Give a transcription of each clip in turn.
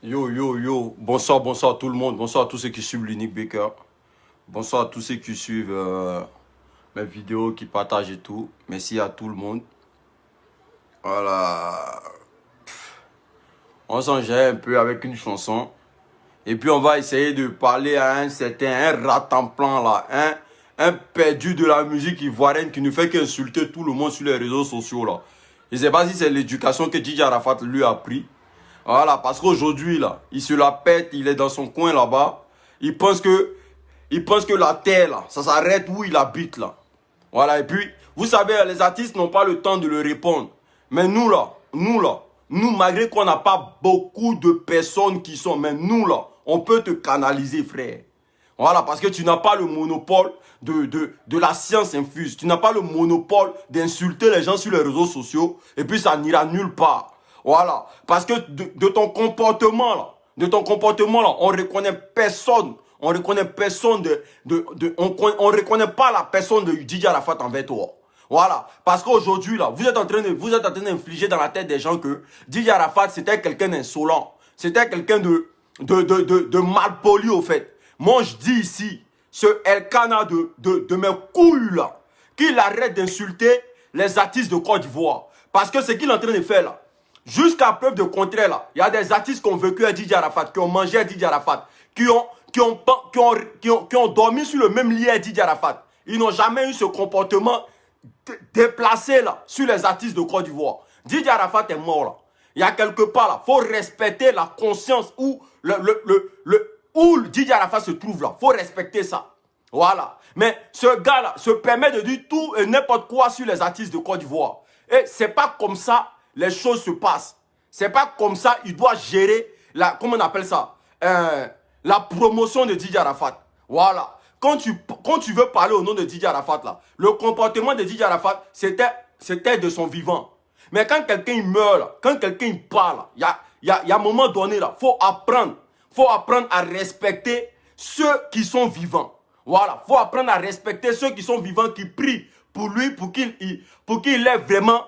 Yo, yo, yo, bonsoir, bonsoir tout le monde, bonsoir à tous ceux qui suivent l'Unique Baker, bonsoir à tous ceux qui suivent mes vidéos, qui partagent et tout, merci à tout le monde. Voilà, on s'enjaille un peu avec une chanson, et puis on va essayer de parler à un certain, un rat-en-plan là, un perdu de la musique ivoirienne qui ne fait qu'insulter tout le monde sur les réseaux sociaux là. Je ne sais pas si c'est l'éducation que DJ Arafat lui a pris. Voilà, parce qu'aujourd'hui, là, il se la pète, il est dans son coin là-bas. Il pense que la terre, là, ça s'arrête où il habite, là. Voilà, et puis, vous savez, les artistes n'ont pas le temps de le répondre. Mais nous, là, nous, malgré qu'on n'a pas beaucoup de personnes qui sont, mais nous, là, on peut te canaliser, frère. Voilà, parce que tu n'as pas le monopole de la science infuse. Tu n'as pas le monopole d'insulter les gens sur les réseaux sociaux et puis ça n'ira nulle part. Voilà, parce que de ton comportement là, on reconnaît personne. On reconnaît personne on reconnaît pas la personne de DJ Arafat envers toi. Voilà, parce qu'aujourd'hui là, vous êtes en train d'infliger dans la tête des gens que DJ Arafat c'était quelqu'un d'insolent, c'était quelqu'un de malpoli au fait. Moi je dis ici, ce Elkana de mes couilles là, qu'il arrête d'insulter les artistes de Côte d'Ivoire. Parce que ce qu'il est en train de faire là, jusqu'à preuve de contraire là, il y a des artistes qui ont vécu à DJ Arafat, qui ont mangé à DJ Arafat, qui ont dormi sur le même lit à DJ Arafat. Ils n'ont jamais eu ce comportement déplacé là, sur les artistes de Côte d'Ivoire. DJ Arafat est mort là. Il y a quelque part là, il faut respecter la conscience où où DJ Arafat se trouve là. Il faut respecter ça. Voilà. Mais ce gars-là se permet de dire tout et n'importe quoi sur les artistes de Côte d'Ivoire. Et c'est pas comme ça les choses se passent. C'est pas comme ça il doit gérer la, comment on appelle ça, la promotion de DJ Arafat. Voilà. Quand tu veux parler au nom de DJ Arafat là, le comportement de DJ Arafat c'était de son vivant. Mais quand quelqu'un meurt là, quand quelqu'un parle, il y a un moment donné là, faut apprendre à respecter ceux qui sont vivants. Voilà, faut apprendre à respecter ceux qui sont vivants, qui prient pour lui, pour qu'il ait vraiment,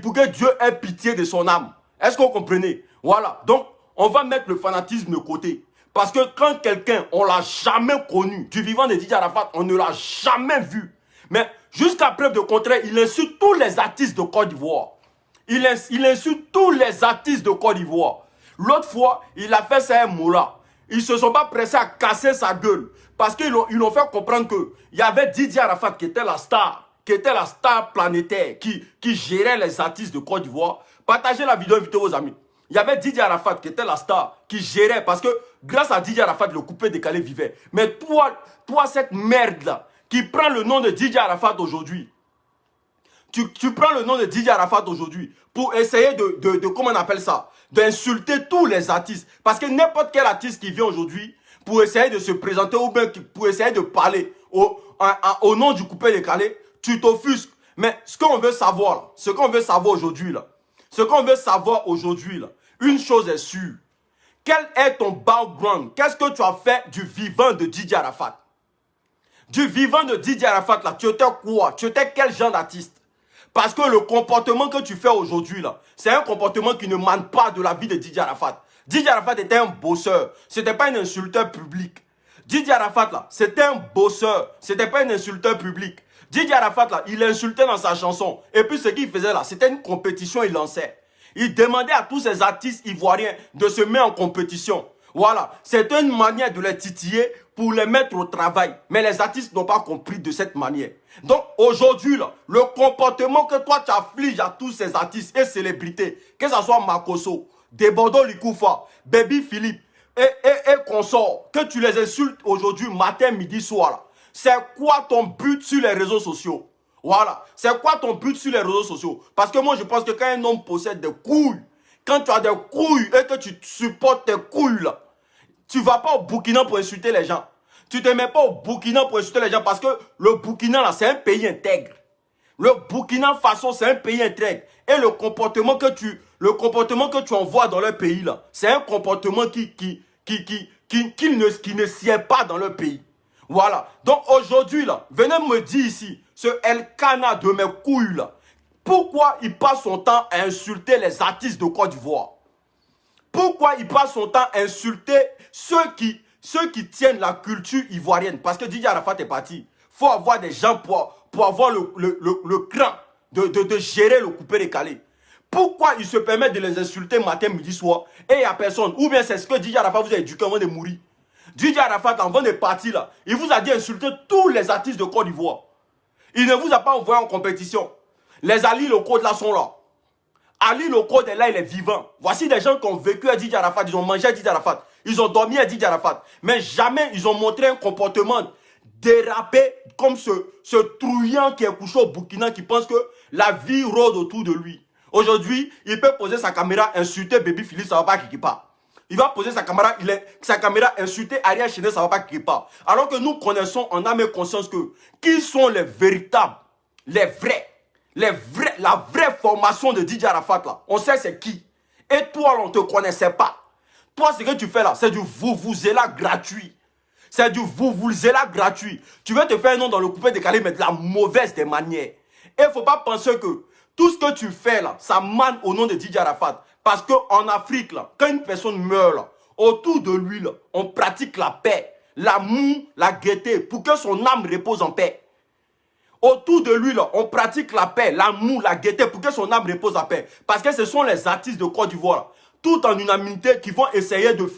pour que Dieu ait pitié de son âme. Est-ce que vous comprenez? Voilà, donc on va mettre le fanatisme de côté. Parce que quand quelqu'un, on l'a jamais connu, du vivant de DJ Arafat, on ne l'a jamais vu. Mais jusqu'à preuve de contraire, il insulte tous les artistes de Côte d'Ivoire. Il insulte tous les artistes de Côte d'Ivoire. L'autre fois, il a fait ça à un Moula. Ils ne se sont pas pressés à casser sa gueule. Parce qu'ils l'ont fait comprendre qu'il y avait Didier Arafat qui était la star. Qui était la star planétaire. Qui gérait les artistes de Côte d'Ivoire. Partagez la vidéo, invitez vos amis. Il y avait Didier Arafat qui était la star. Qui gérait. Parce que grâce à Didier Arafat, le coupé décalé vivait. Mais toi cette merde-là, qui prend le nom de Didier Arafat aujourd'hui. Tu prends le nom de Didier Arafat aujourd'hui pour essayer comment on appelle ça, d'insulter tous les artistes. Parce que n'importe quel artiste qui vient aujourd'hui pour essayer de se présenter ou bien pour essayer de parler au nom du coupé décalé, tu t'offusques. Mais ce qu'on veut savoir, aujourd'hui, une chose est sûre. Quel est ton background? Qu'est-ce que tu as fait du vivant de Didier Arafat? Du vivant de Didier Arafat, là, tu étais quoi? Tu étais quel genre d'artiste? Parce que le comportement que tu fais aujourd'hui, là, c'est un comportement qui ne manque pas de la vie de Didier Arafat. Didier Arafat était un bosseur. Ce n'était pas un insulteur public. Didier Arafat, là, c'était un bosseur. Ce n'était pas un insulteur public. Didier Arafat, là, il insultait dans sa chanson. Et puis, ce qu'il faisait, là, c'était une compétition, il lançait. Il demandait à tous ces artistes ivoiriens de se mettre en compétition. Voilà, c'était une manière de les titiller pour les mettre au travail. Mais les artistes n'ont pas compris de cette manière. Donc aujourd'hui, là, le comportement que toi tu affliges à tous ces artistes et célébrités, que ce soit Makosso, Debodo Likoufa, Baby Philippe et consorts, que tu les insultes aujourd'hui, matin, midi, soir, c'est quoi ton but sur les réseaux sociaux? Voilà, c'est quoi ton but sur les réseaux sociaux? Parce que moi je pense que quand un homme possède des couilles, quand tu as des couilles et que tu supportes tes couilles là, tu ne vas pas au Burkina pour insulter les gens. Tu ne te mets pas au Burkina pour insulter les gens parce que le Burkina là, c'est un pays intègre. Le Burkina Faso, c'est un pays intègre. Et le comportement que tu envoies dans leur pays là, c'est un comportement qui ne sied pas dans leur pays. Voilà. Donc aujourd'hui là, venez me dire ici, ce Elkana de mes couilles là, pourquoi il passe son temps à insulter les artistes de Côte d'Ivoire? Pourquoi il passe son temps à insulter ceux qui tiennent la culture ivoirienne? Parce que Didier Arafat est parti. Il faut avoir des gens pour avoir le cran de gérer le coupé-décalé. Pourquoi il se permet de les insulter matin, midi, soir et il n'y a personne? Ou bien c'est ce que Didier Arafat vous a éduqué avant de mourir. Didier Arafat, avant de partir là, il vous a dit insulter tous les artistes de Côte d'Ivoire. Il ne vous a pas envoyé en compétition. Les Ali locaux là sont là. Ali Loco est là, il est vivant. Voici des gens qui ont vécu à Didier Arafat, ils ont mangé à Didier Arafat, ils ont dormi à Didier Arafat. Mais jamais ils ont montré un comportement dérapé comme ce trouillant qui est couché au Burkina qui pense que la vie rôde autour de lui. Aujourd'hui, il peut poser sa caméra, insulter Baby Philippe, ça ne va pas quelque part. Il va poser sa caméra, insulter Ariel Chenet, ça ne va pas quelque part. Alors que nous connaissons en âme et conscience que qui sont les véritables, les vrais. La vraie formation de Didier Arafat là, on sait c'est qui. Et toi, on ne te connaissait pas. Toi, ce que tu fais là, c'est du vous-vous-zéla gratuit. C'est du vous-vous-zéla gratuit. Tu veux te faire un nom dans le coupé décalé, mais de la mauvaise des manières. Et il ne faut pas penser que tout ce que tu fais là, ça mane au nom de Didier Arafat. Parce qu'en Afrique, là, quand une personne meurt, là, autour de lui, là, on pratique la paix, l'amour, la gaieté, pour que son âme repose en paix. Autour de lui, là, on pratique la paix, l'amour, la gaieté, pour que son âme repose en paix. Parce que ce sont les artistes de Côte d'Ivoire, tout en unanimité, qui vont essayer de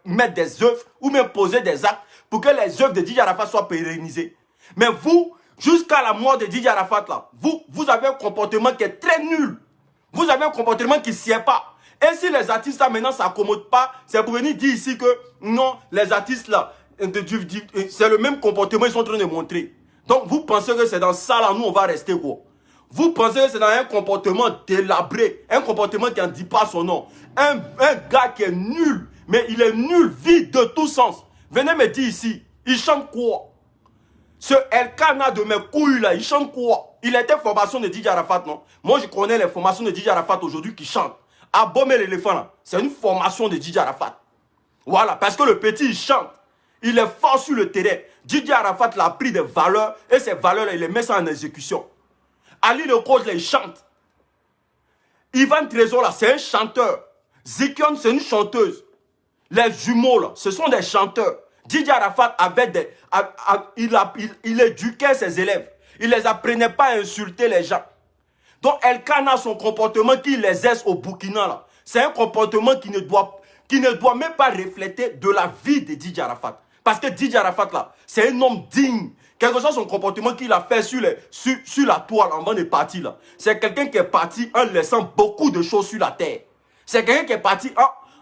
mettre des œuvres ou même poser des actes pour que les œuvres de Didier Arafat soient pérennisées. Mais vous, jusqu'à la mort de Didier Arafat, là, vous avez un comportement qui est très nul. Vous avez un comportement qui ne sied pas. Et si les artistes là maintenant ne s'accommodent pas, c'est pour venir dire ici que non, les artistes là, c'est le même comportement qu'ils sont en train de montrer. Donc vous pensez que c'est dans ça là, nous on va rester quoi? Vous pensez que c'est dans un comportement délabré, un comportement qui n'en dit pas son nom. Un gars qui est nul, mais il est nul, vide de tout sens. Venez me dire ici, il chante quoi? Ce Elkana de mes couilles là, il chante quoi? Il était formation de Didier Arafat, non? Moi je connais les formations de Didier Arafat aujourd'hui qui chantent. Abommer l'éléphant là, c'est une formation de Didier Arafat. Voilà, parce que le petit il chante. Il est fort sur le terrain. Didier Arafat l'a pris des valeurs et ces valeurs-là, il les met ça en exécution. Ali le coach, là, il chante. Ivan Trésor, là, c'est un chanteur. Zikion, c'est une chanteuse. Les jumeaux, là, ce sont des chanteurs. Didier Arafat avait il éduquait ses élèves. Il ne les apprenait pas à insulter les gens. Donc, Elkana, son comportement qui les aise au Burkina, là, c'est un comportement qui ne doit même pas refléter de la vie de Didier Arafat. Parce que Didier Arafat, là, c'est un homme digne. Quel que soit son comportement qu'il a fait sur la toile avant de partir, là. C'est quelqu'un qui est parti en laissant beaucoup de choses sur la terre. C'est quelqu'un qui est parti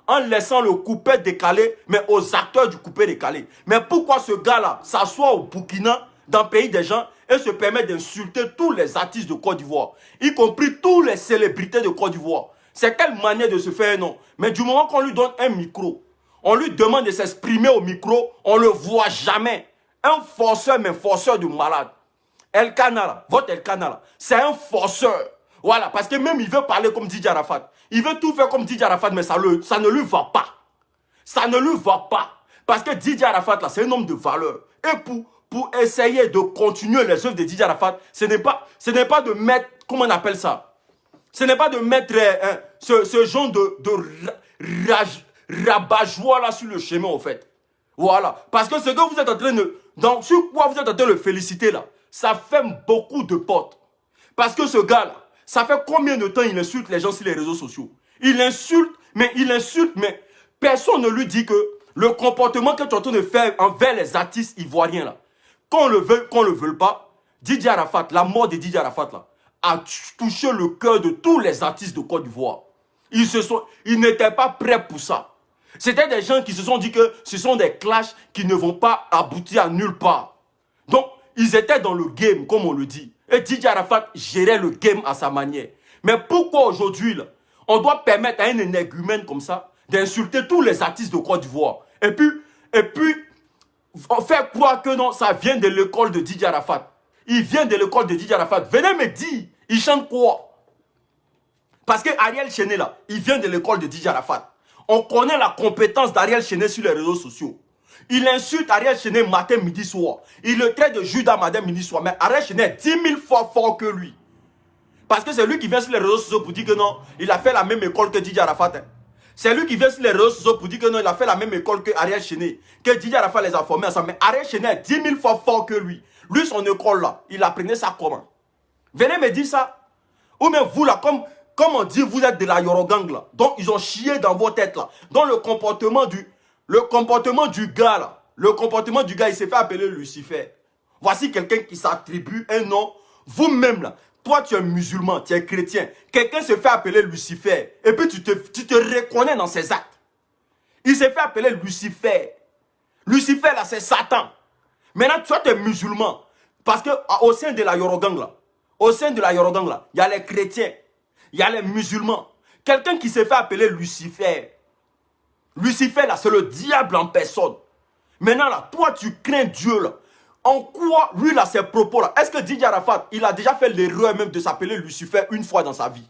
en laissant le coupé décalé, mais aux acteurs du coupé décalé. Mais pourquoi ce gars-là s'assoit au Burkina, dans le pays des gens, et se permet d'insulter tous les artistes de Côte d'Ivoire, y compris toutes les célébrités de Côte d'Ivoire? C'est quelle manière de se faire un nom? Mais du moment qu'on lui donne un micro, on lui demande de s'exprimer au micro, on ne le voit jamais. Un forceur, mais forceur de malade. Elkana, votre Elkana, c'est un forceur. Voilà, parce que même il veut parler comme Didier Arafat. Il veut tout faire comme Didier Arafat, mais ça ne lui va pas. Ça ne lui va pas. Parce que Didier Arafat, là, c'est un homme de valeur. Et pour essayer de continuer les œuvres de Didier Arafat, ce n'est pas de mettre, comment on appelle ça? Ce n'est pas de mettre ce genre de rabat-joie là sur le chemin, en fait. Voilà. Parce que ce que vous êtes en train de... Donc, sur quoi vous êtes en train de le féliciter là, ça fait beaucoup de potes. Parce que ce gars-là, ça fait combien de temps il insulte les gens sur les réseaux sociaux? Il insulte, mais personne ne lui dit que le comportement que tu es en train de faire envers les artistes ivoiriens là, qu'on le veuille, qu'on ne le veuille pas, Didier Arafat, la mort de Didier Arafat là, a touché le cœur de tous les artistes de Côte d'Ivoire. Ils n'étaient pas prêts pour ça. C'était des gens qui se sont dit que ce sont des clashs qui ne vont pas aboutir à nulle part. Donc, ils étaient dans le game, comme on le dit. Et Didier Arafat gérait le game à sa manière. Mais pourquoi aujourd'hui, là, on doit permettre à un énergumène comme ça d'insulter tous les artistes de Côte d'Ivoire? Et puis, on fait croire que non, ça vient de l'école de Didier Arafat. Il vient de l'école de Didier Arafat. Venez me dire, il chante quoi? Parce que Ariel Chenet, là, il vient de l'école de Didier Arafat. On connaît la compétence d'Ariel Chenet sur les réseaux sociaux. Il insulte Ariel Chenet matin, midi, soir. Il le traite de Judas matin, midi, soir. Mais Ariel Chenet est 10 000 fois fort que lui. Parce que c'est lui qui vient sur les réseaux sociaux pour dire que non, il a fait la même école que Didier Arafat. Hein. C'est lui qui vient sur les réseaux sociaux pour dire que non, il a fait la même école que Ariel Chené, que Didier Arafat les a formés ensemble. Mais Ariel Chené est 10 000 fois fort que lui. Lui, son école là, il apprenait ça comment? Venez me dire ça. Ou même vous là, comme on dit, vous êtes de la Yorogang là. Donc ils ont chié dans vos têtes là. Donc le comportement du gars là, il s'est fait appeler Lucifer. Voici quelqu'un qui s'attribue un nom. Vous-même là, toi tu es musulman, tu es chrétien. Quelqu'un se fait appeler Lucifer. Et puis tu te reconnais dans ses actes. Il s'est fait appeler Lucifer. Lucifer là, c'est Satan. Maintenant, toi tu es musulman. Parce que au sein de la Yorogang là, il y a les chrétiens, il y a les musulmans. Quelqu'un qui s'est fait appeler Lucifer. Lucifer là, c'est le diable en personne. Maintenant là, toi tu crains Dieu là. En quoi, lui là, ses propos là, est-ce que Didier Arafat, il a déjà fait l'erreur même de s'appeler Lucifer une fois dans sa vie?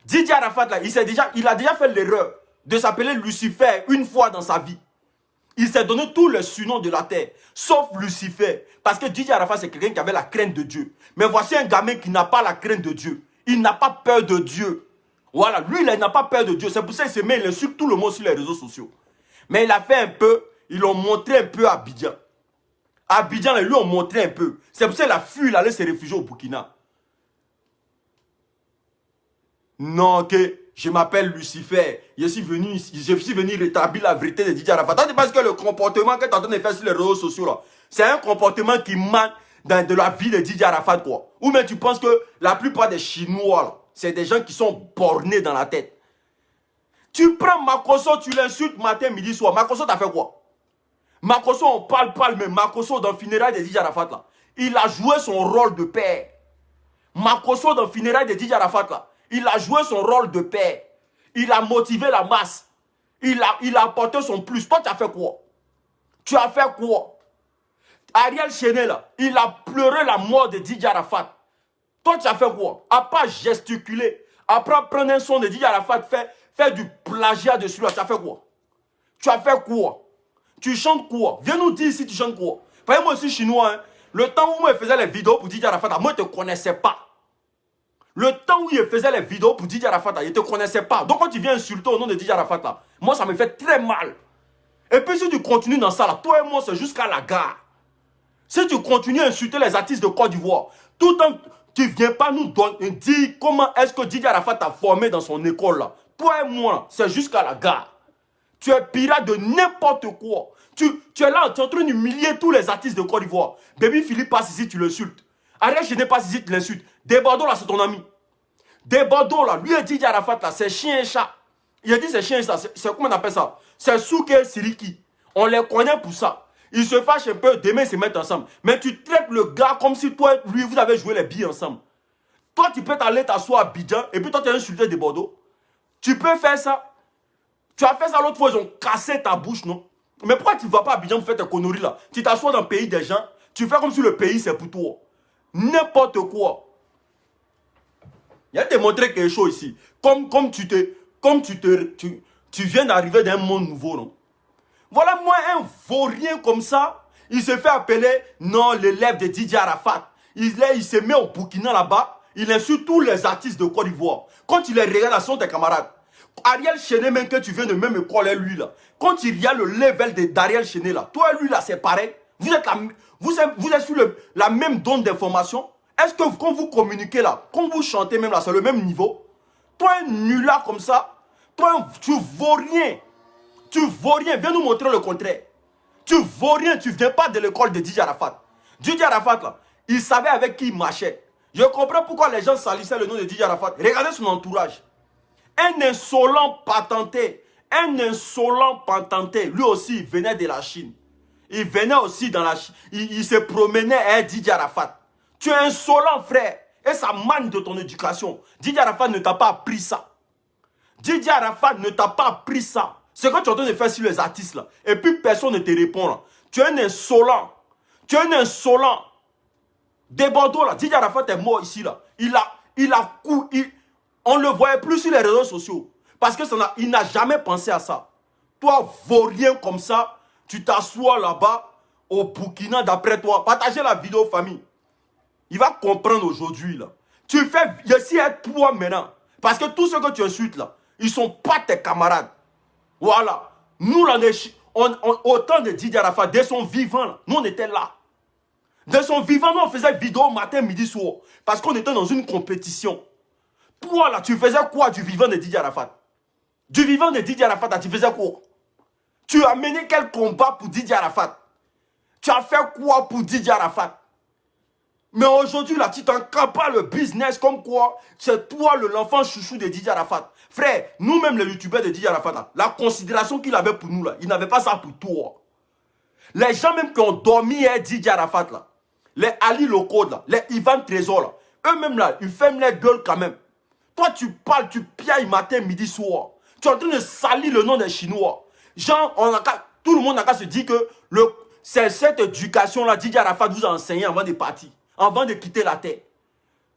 Didier Arafat là, il a déjà fait l'erreur de s'appeler Lucifer une fois dans sa vie. Il s'est donné tous les surnoms de la terre, sauf Lucifer. Parce que Didier Arafat, c'est quelqu'un qui avait la crainte de Dieu. Mais voici un gamin qui n'a pas la crainte de Dieu. Il n'a pas peur de Dieu. Voilà, lui, il n'a pas peur de Dieu. C'est pour ça qu'il se met, il insulte tout le monde sur les réseaux sociaux. Mais il a fait un peu, ils l'ont montré un peu à Abidjan. À Abidjan, ils lui ont montré un peu. C'est pour ça qu'il a fui, il allait se réfugier au Burkina. Non, que je m'appelle Lucifer. Je suis venu rétablir la vérité de Didier Arafat. Toi, tu penses que le comportement que tu es en train de faire sur les réseaux sociaux, là, c'est un comportement qui manque de la vie de Didier Arafat, quoi. Ou même tu penses que la plupart des Chinois, là, c'est des gens qui sont bornés dans la tête. Tu prends Makosso, tu l'insultes matin, midi, soir. Makosso, t'as fait quoi? Makosso, on parle, mais Makosso, dans le funérail de Didier Arafat, là, il a joué son rôle de père. Makosso, dans le funérail de Didier Arafat, là, il a joué son rôle de père. Il a motivé la masse. Il a apporté son plus. Toi, tu as fait quoi? Tu as fait quoi? Ariel Chené, là, il a pleuré la mort de Didier Arafat. Toi, tu as fait quoi? À part gesticuler, après prendre un son de Didier Arafat, faire du plagiat dessus, là, tu as fait quoi? Tu as fait quoi? Tu chantes quoi? Viens nous dire si tu chantes quoi. Parce que moi aussi, chinois, hein, le temps où moi, je faisais les vidéos pour Didier Arafat, moi, je ne te connaissais pas. Le temps où il faisait les vidéos pour Didier Arafat, il ne te connaissait pas. Donc quand tu viens insulter au nom de Didier Arafat, là, moi ça me fait très mal. Et puis si tu continues dans ça, là, toi et moi c'est jusqu'à la gare. Si tu continues à insulter les artistes de Côte d'Ivoire, tout le temps tu ne viens pas nous dire comment est-ce que Didier Arafat t'a formé dans son école là. Toi et moi, c'est jusqu'à la gare. Tu es pirate de n'importe quoi. Tu es là, tu es en train d'humilier tous les artistes de Côte d'Ivoire. Baby Philippe passe ici, tu l'insultes. Ariel Chené passe ici, tu l'insultes. Desbordeaux là, c'est ton ami. Desbordeaux là, lui et Didier Arafat là, c'est chien et chat. Il a dit c'est chien et chat, c'est comment on appelle ça? C'est Souké Siriki. On les connaît pour ça. Ils se fâchent un peu, demain ils se mettent ensemble. Mais tu traites le gars comme si toi, lui, vous avez joué les billes ensemble. Toi, tu peux t'aller t'asseoir à Abidjan et puis toi, tu as insulté Desbordeaux. Tu peux faire ça. Tu as fait ça l'autre fois, ils ont cassé ta bouche, non? Mais pourquoi tu ne vas pas à Abidjan pour faire tes conneries là? Tu t'assois dans le pays des gens, tu fais comme si le pays c'est pour toi. N'importe quoi. Il a démontré quelque chose ici. Comme tu viens d'arriver d'un monde nouveau, non? Voilà, moi, un vaurien comme ça, il se fait appeler, non, l'élève de Didier Arafat. Il se met au Burkina là-bas, il insulte tous les artistes de Côte d'Ivoire. Quand il les regarde, ce sont tes camarades. Ariel Chené, même que tu viens de même école, lui là. Quand il y a le level d'Ariel Chené là, toi et lui là, c'est pareil. Vous êtes sur la même donne d'information. Est-ce que quand vous communiquez là, quand vous chantez même là, c'est le même niveau? Toi, un nulard comme ça, toi, tu vaux rien. Tu vaux rien. Viens nous montrer le contraire. Tu vaux rien. Tu ne viens pas de l'école de Didier Arafat. Didier Arafat là, il savait avec qui il marchait. Je comprends pourquoi les gens salissaient le nom de Didier Arafat. Regardez son entourage. Un insolent patenté. Lui aussi, il venait de la Chine. Il venait aussi dans la Chine. Il se promenait à Didier Arafat. Tu es insolent, frère. Et ça manque de ton éducation. Didier Arafat ne t'a pas appris ça. Didier Arafat ne t'a pas appris ça. C'est quand tu es en train de faire sur les artistes là. Et puis personne ne te répond là. Tu es un insolent. Tu es un insolent. Desbordeaux là. Didier Arafat est mort ici là. On ne le voyait plus sur les réseaux sociaux. Parce qu'il n'a jamais pensé à ça. Toi, vaurien comme ça, tu t'assois là-bas au Burkina d'après toi. Partagez la vidéo famille. Il va comprendre aujourd'hui là. Tu fais ici être toi maintenant. Parce que tout ce que tu insultes là, Ils ne sont pas tes camarades. Voilà. Nous, là, autant de Didier Arafat, dès son vivant, là, nous, on était là. Dès son vivant, nous, on faisait vidéo matin, midi, soir. Parce qu'on était dans une compétition. Toi, là, tu faisais quoi du vivant de Didier Arafat? Du vivant de Didier Arafat, là, tu faisais quoi? Tu as mené quel combat pour Didier Arafat? Tu as fait quoi pour Didier Arafat? Mais aujourd'hui, là, tu t'encapes le business comme quoi c'est toi l'enfant chouchou de Didier Arafat. Frère, nous-mêmes les youtubeurs de Didier Arafat, là, la considération qu'il avait pour nous, là, il n'avait pas ça pour toi. Les gens même qui ont dormi à Didier Arafat, là, les Ali Locode, là, les Ivan Trésor, là, eux-mêmes, là, ils ferment les gueules quand même. Toi, tu parles, tu piailles matin, midi, soir. Tu es en train de salir le nom des Chinois. Genre, tout le monde n'a qu'à se dire que c'est cette éducation-là, Didier Arafat vous a enseigné avant de partir. Avant de quitter la terre.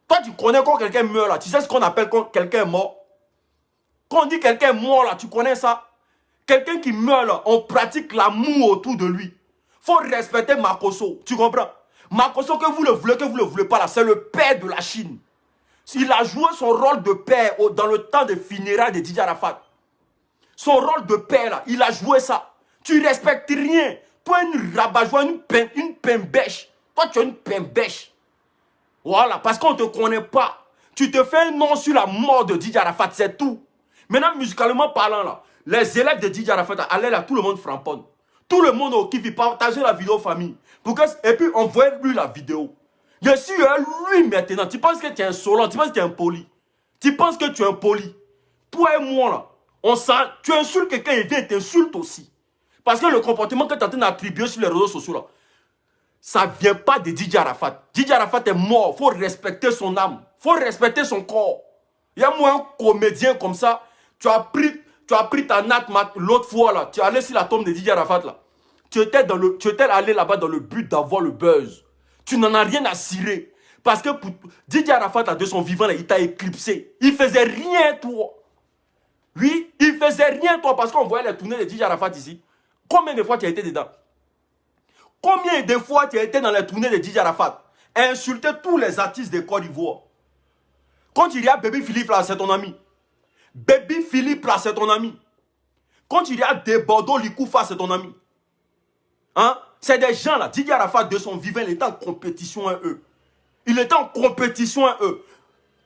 Toi, tu connais quand quelqu'un meurt là. Tu sais ce qu'on appelle quand quelqu'un est mort? Quand on dit quelqu'un est mort là, tu connais ça? Quelqu'un qui meurt là, on pratique l'amour autour de lui. Faut respecter Makosso. Tu comprends? Makosso, que vous le voulez pas là, c'est le père de la Chine. Il a joué son rôle de père dans le temps de funérailles de Didier Arafat. Son rôle de père là, il a joué ça. Tu respectes rien. Toi, une rabat-joie, une pembèche. Toi, tu es une pembèche. Voilà, parce qu'on ne te connaît pas. Tu te fais un nom sur la mort de Didier Arafat, c'est tout. Maintenant, musicalement parlant, là, les élèves de Didier Arafat, allaient là, tout le monde framponne. Tout le monde au kiff, partageait la vidéo famille. Et puis, envoyez-lui la vidéo. Je suis lui maintenant. Tu penses que tu es insolent, tu penses que tu es impoli. Tu penses que tu es impoli. Toi et moi, là, tu insultes quelqu'un et vient t'insulte aussi. Parce que le comportement que tu es en train d'attribuer sur les réseaux sociaux, là, ça ne vient pas de Didier Arafat. Didier Arafat est mort. Il faut respecter son âme. Il faut respecter son corps. Il y a moi un comédien comme ça. Tu as pris ta natte l'autre fois là. Tu es allé sur la tombe de Didier Arafat là. Tu étais allé là-bas dans le but d'avoir le buzz. Tu n'en as rien à cirer. Parce que pour Didier Arafat là, de son vivant là, il t'a éclipsé. Il faisait rien toi. Oui, il faisait rien toi parce qu'on voyait les tournées de Didier Arafat ici. Combien de fois tu as été dedans? Combien de fois tu as été dans les tournées de Didier Arafat et insulté tous les artistes de Côte d'Ivoire? Quand il y a Baby Philippe là, c'est ton ami. Baby Philippe là, c'est ton ami. Quand il y a des Bordeaux Likoufa, c'est ton ami. Hein? C'est des gens là, Didier Arafat de son vivant, il était en compétition avec eux. Il était en compétition avec eux.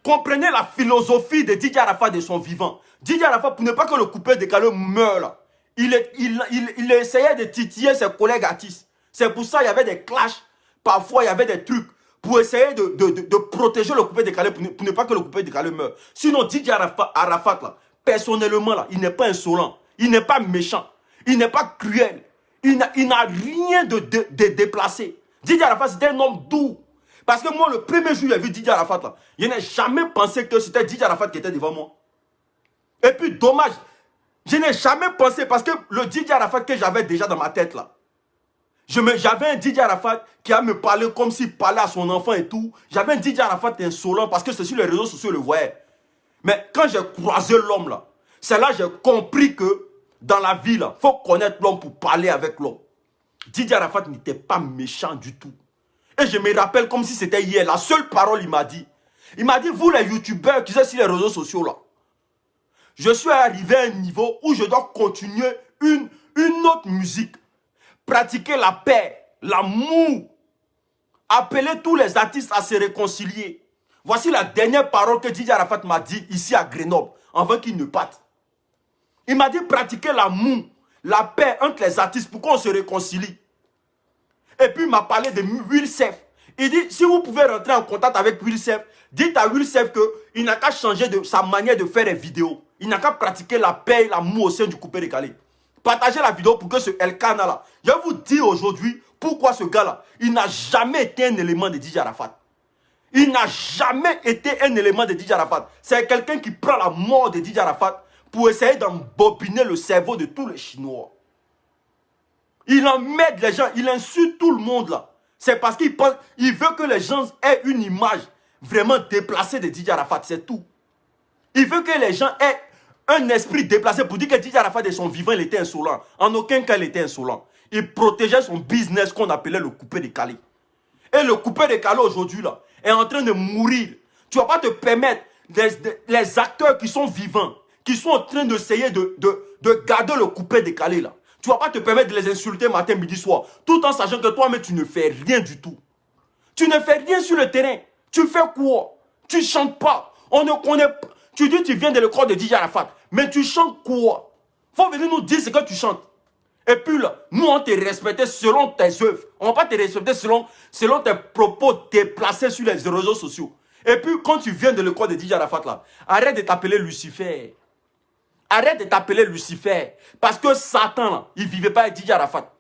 Comprenez la philosophie de Didier Arafat de son vivant. Didier Arafat, pour ne pas que le coupé décalé meure là, il essayait de titiller ses collègues artistes. C'est pour ça qu'il y avait des clashs. Parfois, il y avait des trucs pour essayer de protéger le coupé décalé, pour ne pas que le coupé décalé meure. Sinon, Didier Arafat, là, personnellement, là, il n'est pas insolent. Il n'est pas méchant. Il n'est pas cruel. Il n'a rien de déplacé. Didier Arafat, c'était un homme doux. Parce que moi, le premier jour où j'ai vu Didier Arafat, là, je n'ai jamais pensé que c'était Didier Arafat qui était devant moi. Et puis, dommage, je n'ai jamais pensé, parce que le Didier Arafat que j'avais déjà dans ma tête, là, j'avais un Didier Arafat qui a me parlé comme s'il parlait à son enfant et tout. J'avais un Didier Arafat insolent parce que c'est sur les réseaux sociaux, je le voyais. Mais quand j'ai croisé l'homme là, c'est là que j'ai compris que dans la vie là, il faut connaître l'homme pour parler avec l'homme. Didier Arafat n'était pas méchant du tout. Et je me rappelle comme si c'était hier, la seule parole il m'a dit, vous les youtubeurs qui sont sur les réseaux sociaux là, je suis arrivé à un niveau où je dois continuer une autre musique. Pratiquer la paix, l'amour. Appeler tous les artistes à se réconcilier. Voici la dernière parole que Didier Arafat m'a dit ici à Grenoble, avant qu'il ne parte. Il m'a dit pratiquer l'amour, la paix entre les artistes pour qu'on se réconcilie. Et puis il m'a parlé de Will Sef. Il dit, si vous pouvez rentrer en contact avec Will Sef, dites à Will Sef qu'il n'a qu'à changer sa manière de faire les vidéos. Il n'a qu'à pratiquer la paix et l'amour au sein du coupé décalé. Partagez la vidéo pour que ce Elkana là, je vais vous dire aujourd'hui pourquoi ce gars là, il n'a jamais été un élément de Didier Arafat. Il n'a jamais été un élément de Didier Arafat. C'est quelqu'un qui prend la mort de Didier Arafat pour essayer d'embobiner le cerveau de tous les Chinois. Il emmène les gens, il insulte tout le monde là. C'est parce qu'il veut que les gens aient une image vraiment déplacée de Didier Arafat, c'est tout. Il veut que les gens aient un esprit déplacé pour dire que Didier Arafat de son vivant, il était insolent. En aucun cas, il était insolent. Il protégeait son business qu'on appelait le coupé décalé. Et le coupé décalé aujourd'hui, là, est en train de mourir. Tu ne vas pas te permettre, les acteurs qui sont vivants, qui sont en train d'essayer de garder le coupé décalé là. Tu ne vas pas te permettre de les insulter matin, midi, soir, tout en sachant que toi-même, tu ne fais rien du tout. Tu ne fais rien sur le terrain. Tu fais quoi? Tu ne chantes pas. On ne connaît pas. Tu dis que tu viens de l'école de DJ Arafat, mais tu chantes quoi? Faut venir nous dire ce que tu chantes. Et puis là, nous, on te respecte selon tes œuvres. On ne va pas te respecter selon tes propos déplacés sur les réseaux sociaux. Et puis, quand tu viens de l'école de DJ Arafat, là, arrête de t'appeler Lucifer. Arrête de t'appeler Lucifer. Parce que Satan, là, il ne vivait pas avec DJ Arafat.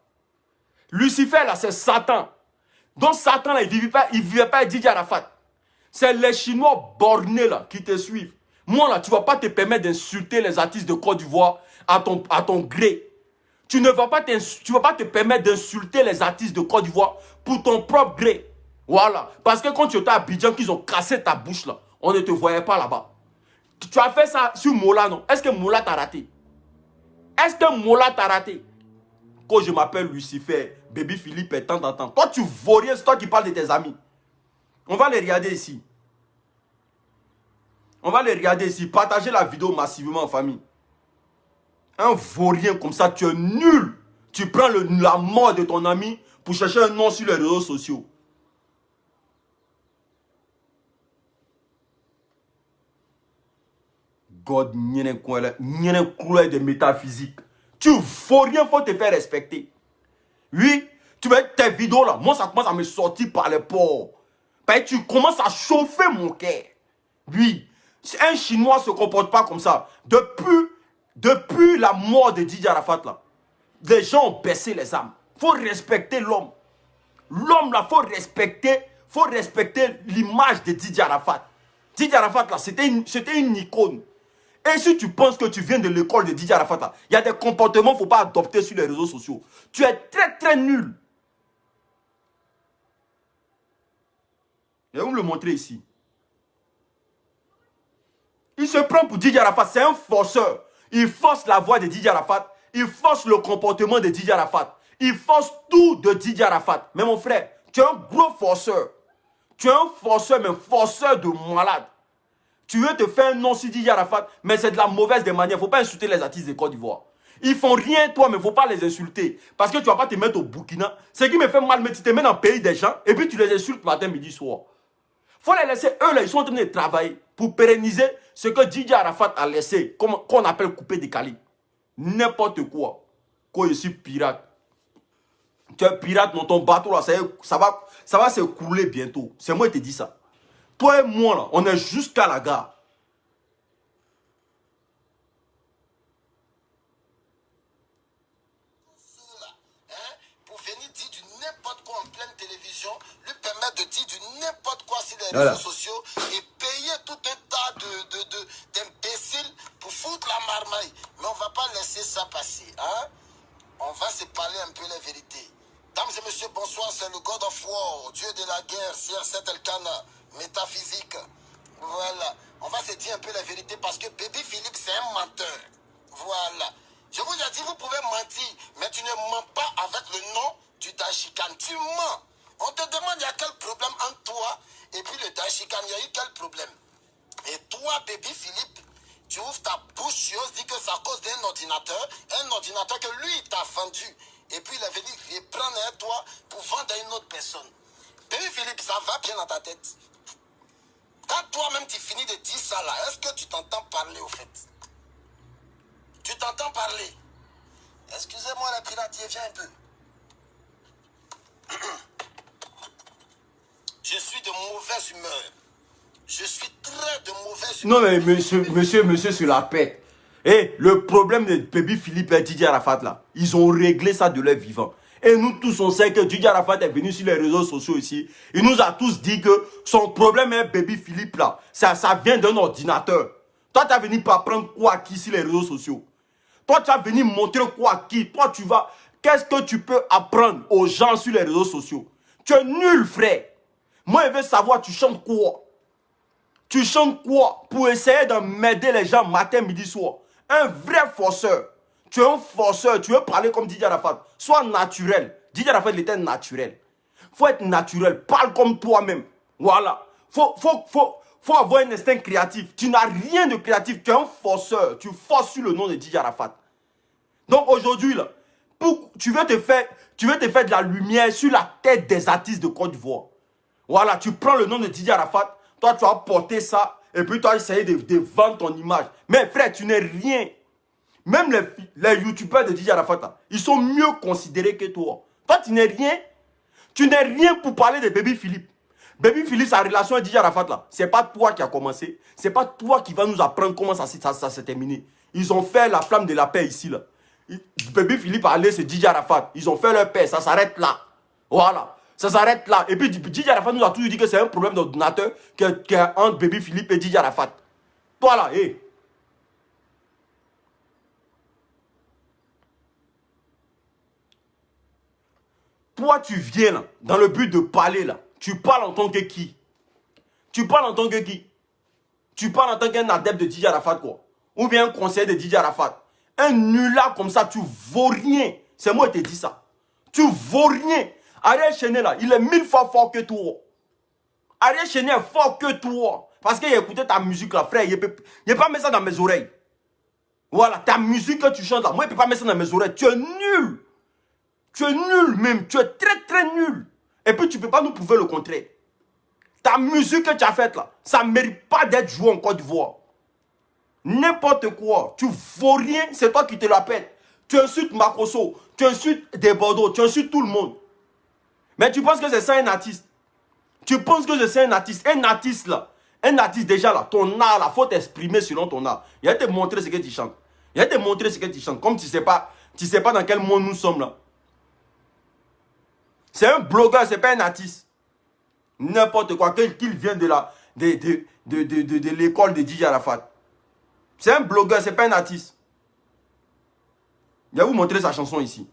Lucifer, là, c'est Satan. Donc, Satan, là, il ne vivait pas avec DJ Arafat. C'est les Chinois bornés, là, qui te suivent. Moi, là, tu ne vas pas te permettre d'insulter les artistes de Côte d'Ivoire à ton gré. Tu ne vas pas te permettre d'insulter les artistes de Côte d'Ivoire pour ton propre gré. Voilà. Parce que quand tu étais à Abidjan, qu'ils ont cassé ta bouche là, on ne te voyait pas là-bas. Tu as fait ça sur Mola, non? Est-ce que Mola t'a raté? Est-ce que Mola t'a raté? Quand je m'appelle Lucifer, Baby Philippe et tant. Toi, tu vaux rien, c'est toi qui parles de tes amis. On va les regarder ici. On va les regarder ici. Partagez la vidéo massivement en famille. Un vaurien comme ça, tu es nul. Tu prends la mort de ton ami pour chercher un nom sur les réseaux sociaux. God, n'y a couleur de métaphysique. Tu vaux rien, faut te faire respecter. Oui, tu mets tes vidéos là. Moi, ça commence à me sortir par les pores. Tu commences à chauffer mon cœur. Oui, un Chinois ne se comporte pas comme ça. Depuis la mort de DJ Arafat, là, les gens ont baissé les âmes. Il faut respecter l'homme. L'homme, là, il faut respecter l'image de DJ Arafat. DJ Arafat, là, c'était une icône. Et si tu penses que tu viens de l'école de DJ Arafat, là, il y a des comportements qu'il ne faut pas adopter sur les réseaux sociaux. Tu es très, très nul. Je vais vous le montrer ici. Il se prend pour DJ Arafat, c'est un forceur. Il force la voix de DJ Arafat, il force le comportement de DJ Arafat, il force tout de DJ Arafat. Mais mon frère, tu es un gros forceur. Tu es un forceur, mais forceur de malade. Tu veux te faire un nom sur DJ Arafat, mais c'est de la mauvaise des manières. Il ne faut pas insulter les artistes de Côte d'Ivoire. Ils font rien, toi, mais il ne faut pas les insulter. Parce que tu ne vas pas te mettre au Burkina. Ce qui me fait mal, mais tu te mets dans le pays des gens, et puis tu les insultes matin, midi, soir. Il faut les laisser, eux, là, ils sont en train de travailler pour pérenniser ce que DJ Arafat a laissé, qu'on appelle coupé décalé. N'importe quoi. Quand je suis pirate. Tu es pirate dans ton bateau, là, ça va se couler bientôt. C'est moi qui te dis ça. Toi et moi, là, on est jusqu'à la gare. Pour venir dire du n'importe quoi en pleine télévision, lui permettre de dire du n'importe quoi sur les réseaux sociaux et payer tout un tas d'imbéciles pour foutre la marmaille. Mais on ne va pas laisser ça passer. Hein? On va se parler un peu la vérité. Dames et messieurs, bonsoir, c'est le God of War, Dieu de la guerre, CR7 Elkana, métaphysique. Voilà. On va se dire un peu la vérité parce que Baby Philippe, c'est un menteur. Voilà. Je vous ai dit, vous pouvez mentir, mais tu ne mens pas avec le nom du Dachikan. Tu mens. On te demande, il y a quel problème entre toi et puis le Dachikan, il y a eu quel problème. Et toi, Baby Philippe, tu ouvres ta bouche, tu oses dire que c'est à cause d'un ordinateur que lui, il t'a vendu. Et puis il est venu reprendre un toi pour vendre à une autre personne. Baby Philippe, ça va bien dans ta tête. Quand toi-même tu finis de dire ça là, est-ce que tu t'entends parler au fait? Tu t'entends parler? Excusez-moi la pirate, viens un peu. Je suis de mauvaise humeur. Je suis très de mauvaise humeur. Non mais monsieur sur la paix. Et le problème de Baby Philippe et DJ Arafat là, ils ont réglé ça de leur vivant. Et nous tous on sait que DJ Arafat est venu sur les réseaux sociaux ici. Il nous a tous dit que son problème est Baby Philippe là. Ça vient d'un ordinateur. Toi tu as venu pas prendre quoi qui sur les réseaux sociaux. Toi tu as venu montrer quoi qui. Toi tu vas. Qu'est-ce que tu peux apprendre aux gens sur les réseaux sociaux? Tu es nul frère. Moi je veux savoir tu chantes quoi. Tu chantes quoi pour essayer de m'aider les gens matin, midi, soir. Un vrai forceur. Tu es un forceur. Tu veux parler comme DJ Arafat. Sois naturel. DJ Arafat, il était naturel. Faut être naturel. Parle comme toi-même. Voilà. Faut faut avoir un instinct créatif. Tu n'as rien de créatif. Tu es un forceur. Tu forces sur le nom de DJ Arafat. Donc aujourd'hui, là, tu veux te faire de la lumière sur la tête des artistes de Côte d'Ivoire. Voilà, tu prends le nom de DJ Arafat. Toi, tu as porté ça. Et puis, tu as essayé de vendre ton image. Mais frère, tu n'es rien. Même les youtubeurs de DJ Arafat, là, ils sont mieux considérés que toi. Toi, tu n'es rien. Tu n'es rien pour parler de Baby Philippe. Baby Philippe, sa relation avec DJ Arafat, là, c'est pas toi qui as commencé. C'est pas toi qui vas nous apprendre comment ça s'est terminé. Ils ont fait la flamme de la paix ici, là. Baby Philippe a allé c'est DJ Arafat. Ils ont fait leur paix. Ça s'arrête là. Voilà. Ça s'arrête là. Et puis DJ Arafat nous a toujours dit que c'est un problème d'ordinateur qui est entre Baby Philippe et DJ Arafat. Toi là, hé. Toi, tu viens là, dans le but de parler là. Tu parles en tant que qui? Tu parles en tant que qui? Tu parles en tant qu'un adepte de DJ Arafat, quoi. Ou bien un conseiller de DJ Arafat. Un nulard comme ça, tu vaux rien. C'est moi qui te dis ça. Tu vaux rien. Ariel Chené là, il est 1000 fois fort que toi. Ariel Chené est fort que toi. Parce qu'il a écouté ta musique là, frère. Il ne peut pas mettre ça dans mes oreilles. Voilà, ta musique que tu chantes là, moi il ne peut pas mettre ça dans mes oreilles. Tu es nul. Tu es nul même. Tu es très très nul. Et puis tu ne peux pas nous prouver le contraire. Ta musique que tu as faite là, ça ne mérite pas d'être joué en Côte d'Ivoire. N'importe quoi. Tu vaux rien, c'est toi qui te la pètes. Tu insultes Makosso, tu insultes des Bordeaux, tu insultes tout le monde. Mais tu penses que c'est ça un artiste? Tu penses que c'est un artiste? Un artiste là, un artiste déjà là, ton art là, faut t'exprimer selon ton art. Il va te montrer ce que tu chantes. Il va te montrer ce que tu chantes. Comme tu sais pas dans quel monde nous sommes là. C'est un blogueur, c'est pas un artiste. N'importe quoi, qu'il vienne de l'école de DJ Arafat. C'est un blogueur, c'est pas un artiste. Je vais vous montrer sa chanson ici.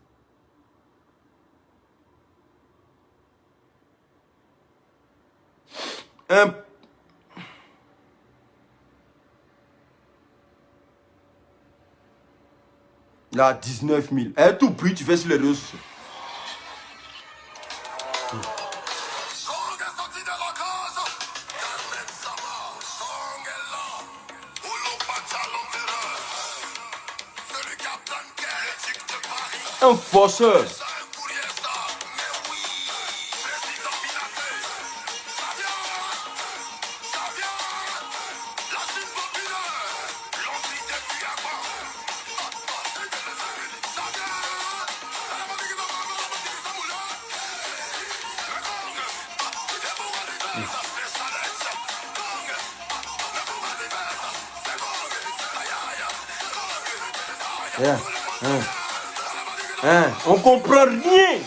Là, 19 000. Et tout puis tu fais sur les réseaux sociaux. Un forceur. On comprend rien.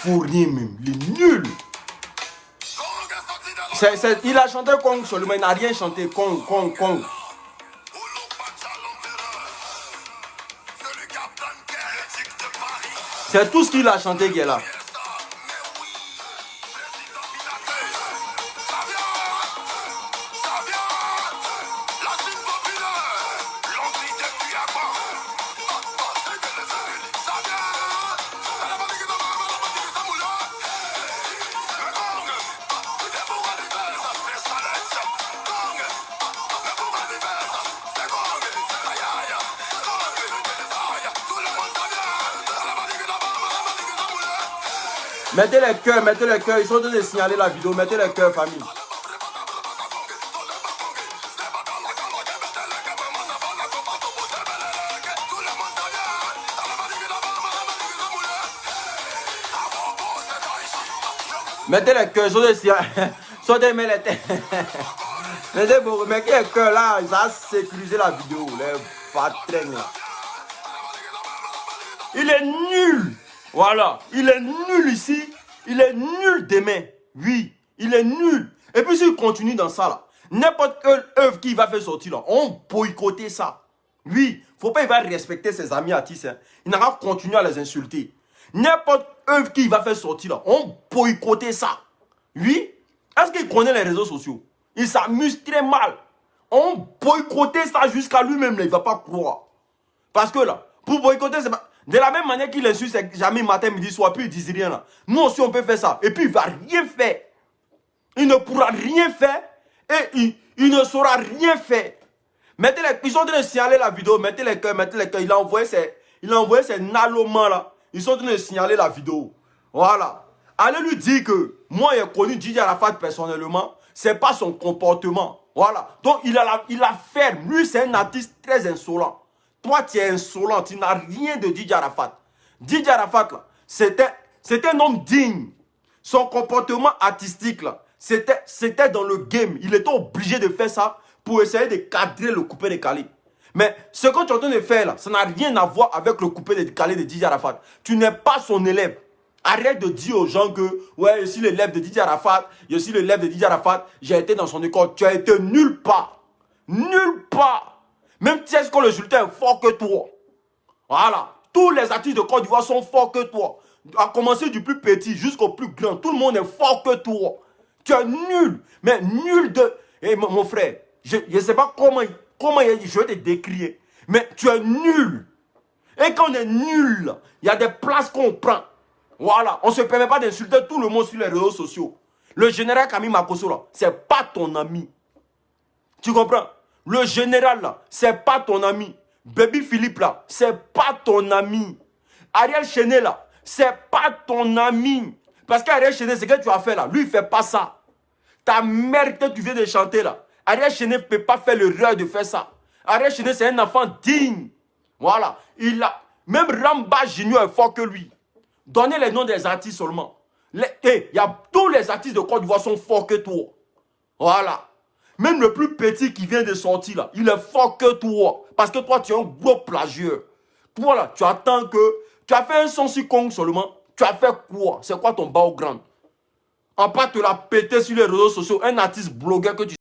Pour rien même, il est nul. Il a chanté Kong seulement, il n'a rien chanté. Kong. C'est tout ce qu'il a chanté qui est là. Mettez les cœurs, ils sont en train de signaler la vidéo, mettez les cœurs, famille. Mettez les cœurs, ils sont en train de signaler. Ils sont en train de mettre les têtes. Mettez les cœurs là, ça a sécurisé la vidéo, les patrons là. Il est nul. Voilà, il est nul ici, il est nul demain. Oui, il est nul. Et puis s'il continue dans ça là, n'importe quelle œuvre qu'il va faire sortir là, on boycotter ça. Oui, faut pas il va respecter ses amis artistes. Hein. Il n'a pas continué à les insulter. N'importe œuvre qu'il va faire sortir là, on boycottait ça. Oui. Est-ce qu'il connaît les réseaux sociaux? Il s'amuse très mal. On boycottait ça jusqu'à lui-même, il ne va pas croire. Parce que là, pour boycotter, c'est pas... De la même manière qu'il insulte jamais matin, midi, soir, puis il ne dit rien là. Nous aussi, on peut faire ça. Et puis, il ne va rien faire. Il ne pourra rien faire et il ne saura rien faire. Ils sont en train de signaler la vidéo. Mettez les cœurs. Il a envoyé ses nalomans là. Ils sont en train de signaler la vidéo. Voilà. Allez lui dire que moi, j'ai connu Didier Arafat personnellement. Ce n'est pas son comportement. Voilà. Donc, il a ferme. Lui, c'est un artiste très insolent. Toi, tu es insolent. Tu n'as rien de Didier Arafat. Didier Arafat, là, c'était un homme digne. Son comportement artistique, là, c'était dans le game. Il était obligé de faire ça pour essayer de cadrer le coupé décalé. Mais ce que tu es en train de faire, là, ça n'a rien à voir avec le coupé décalé de Didier Arafat. Tu n'es pas son élève. Arrête de dire aux gens que, ouais, je suis l'élève de Didier Arafat, je suis l'élève de Didier Arafat, j'ai été dans son école. Tu as été nulle part. Nulle part. Même Thiès qu'on le résultat est fort que toi. Voilà. Tous les artistes de Côte d'Ivoire sont forts que toi. À commencer du plus petit jusqu'au plus grand. Tout le monde est fort que toi. Tu es nul. Mais nul de... Hey, mon frère, je ne sais pas comment je vais te décrire. Mais tu es nul. Et quand on est nul, il y a des places qu'on prend. Voilà. On ne se permet pas d'insulter tout le monde sur les réseaux sociaux. Le général Camille Makosso, là, ce n'est pas ton ami. Tu comprends? Le général, là, ce n'est pas ton ami. Baby Philippe, là, ce n'est pas ton ami. Ariel Chenet, là, ce n'est pas ton ami. Parce qu'Ariel Chenet, ce que tu as fait, là, lui, il ne fait pas ça. Ta mère que tu viens de chanter, là, Ariel Chenet ne peut pas faire l'erreur de faire ça. Ariel Chenet, c'est un enfant digne. Voilà. Même Ramba Junior est fort que lui. Donnez les noms des artistes seulement. Tous les artistes de Côte d'Ivoire sont forts que toi. Voilà. Même le plus petit qui vient de sortir là, il est fort que toi. Parce que toi, tu es un gros plagieur. Toi là, tu attends que... Tu as fait un son si con seulement. Tu as fait quoi? C'est quoi ton background? En pas te la péter sur les réseaux sociaux. Un artiste blogueur que tu...